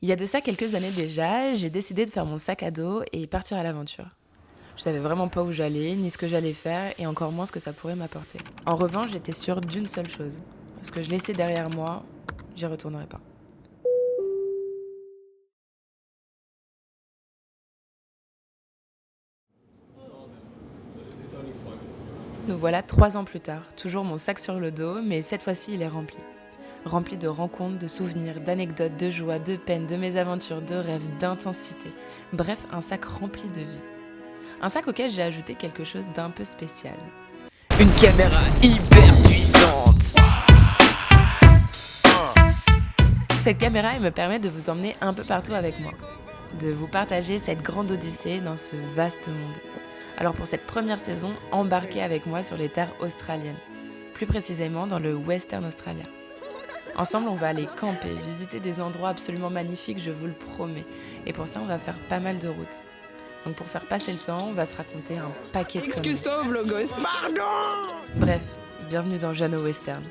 Il y a de ça quelques années déjà, j'ai décidé de faire mon sac à dos et partir à l'aventure. Je savais vraiment pas où j'allais, ni ce que j'allais faire, et encore moins ce que ça pourrait m'apporter. En revanche, j'étais sûre d'une seule chose. Ce que je laissais derrière moi, j'y retournerai pas. Nous voilà 3 ans plus tard, toujours mon sac sur le dos, mais cette fois-ci il est rempli. Rempli de rencontres, de souvenirs, d'anecdotes, de joies, de peines, de mésaventures, de rêves, d'intensité. Bref, un sac rempli de vie. Un sac auquel j'ai ajouté quelque chose d'un peu spécial. Une caméra hyper puissante. Cette caméra, elle me permet de vous emmener un peu partout avec moi. De vous partager cette grande odyssée dans ce vaste monde. Alors pour cette première saison, embarquez avec moi sur les terres australiennes. Plus précisément dans le Western Australia. Ensemble, on va aller camper, visiter des endroits absolument magnifiques, je vous le promets. Et pour ça, on va faire pas mal de routes. Donc pour faire passer le temps, on va se raconter un paquet de conneries. Excuse-toi, vlogos. Pardon! Bref, bienvenue dans Jeanneau Western.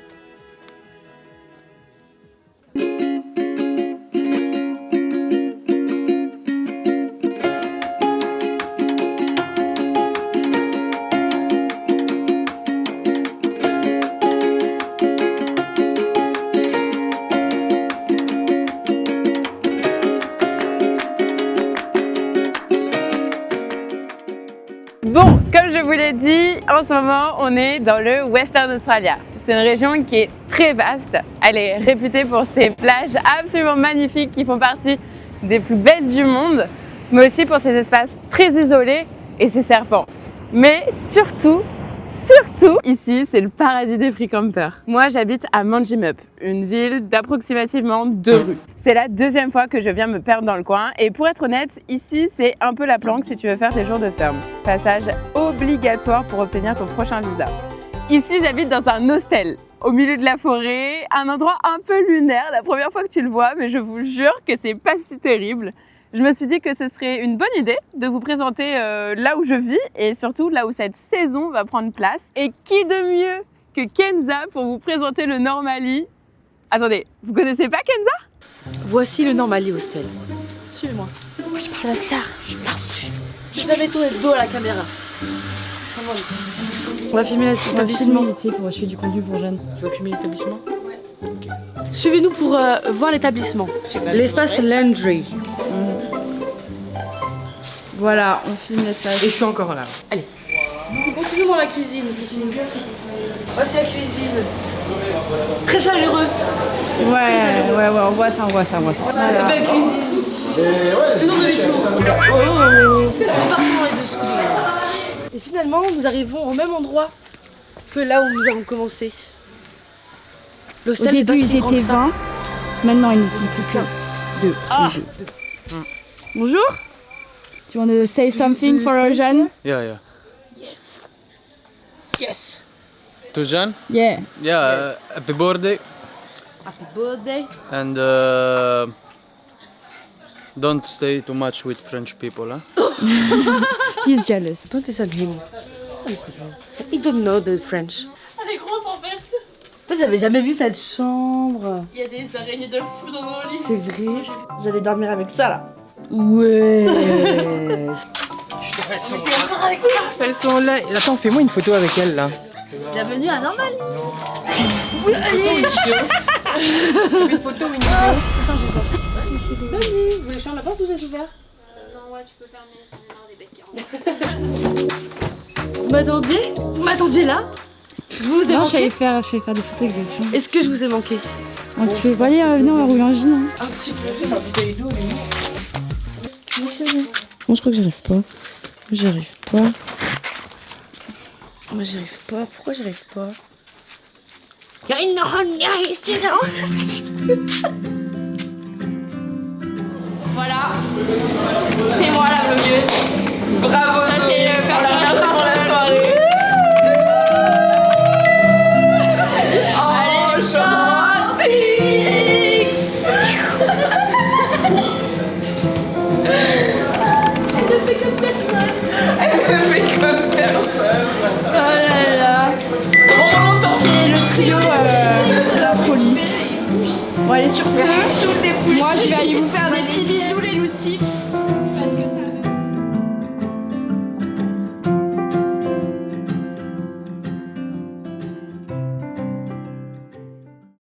Bon, comme je vous l'ai dit, en ce moment, on est dans le Western Australia. C'est une région qui est très vaste. Elle est réputée pour ses plages absolument magnifiques qui font partie des plus belles du monde, mais aussi pour ses espaces très isolés et ses serpents. Mais surtout, ici, c'est le paradis des free campers. Moi, j'habite à Manjimup, une ville d'approximativement 2 rues. C'est la deuxième fois que je viens me perdre dans le coin et pour être honnête, ici, c'est un peu la planque si tu veux faire tes jours de ferme. Passage obligatoire pour obtenir ton prochain visa. Ici, j'habite dans un hostel, au milieu de la forêt, un endroit un peu lunaire, la première fois que tu le vois, mais je vous jure que c'est pas si terrible. Je me suis dit que ce serait une bonne idée de vous présenter là où je vis et surtout là où cette saison va prendre place. Et qui de mieux que Kenza pour vous présenter le Normally. Attendez, vous connaissez pas Kenza? Voici le Normally Hostel. Suivez-moi. C'est la star. Vous avez tourné le dos à la caméra. On va filmer l'établissement. Je fais du contenu pour jeunes. Tu vas filmer l'établissement? Ouais. Okay. Suivez-nous pour voir l'établissement. L'espace Landry. Voilà, on filme l'espace. Et je suis encore là. Allez. Continuons dans la cuisine. Voici la cuisine. Très chaleureux. Ouais, on voit ça. C'est une belle cuisine. Faisons demi-tour. Partons les dessous. Et finalement, nous arrivons au même endroit que là où nous avons commencé. Au début, ils étaient 20. Maintenant, ils ne sont plus que 2. Bonjour. Do you want to say something for our Jeanne? Yeah. Yes. To Jeanne? Yeah. Yeah, happy birthday. Happy birthday. And don't stay too much with French people, huh? He's jealous. Don't listen to him. He don't know the French. Elle est grosse en fait. J'avais jamais vu cette chambre. Il y a des araignées de fou dans nos lits. C'est vrai. J'allais dormir avec ça là. Ouais. T'es encore avec ça? Elles sont là. Attends, fais-moi une photo avec elles là. Bienvenue à Normally. Oui, allez. Une photo ou une vidéo? Attends, j'ai pas. Vas-y, vous voulez fermer la porte ou j'ai ouvert? Non, ouais, tu peux fermer. J'en ai marre des becs. Vous m'attendiez là? Je vous ai Non, je manqué. vais faire des photos avec des gens. Est-ce que je vous ai manqué? On te fait voler, venez, on va rouler un gin. Hein. Un petit peu, j'ai ma bouteille d'eau, Monsieur. Moi, je crois que j'arrive pas. Moi j'arrive pas. Pourquoi j'arrive pas? Voilà, c'est moi la vloggeuse. Bravo, ça c'est le personnage pour la soirée. Allez, Chantix. Elle le fait comme personne. Oh là là. C'est le trio de la folie. Bon, allez, sur ce, moi je vais aller vous faire des positif.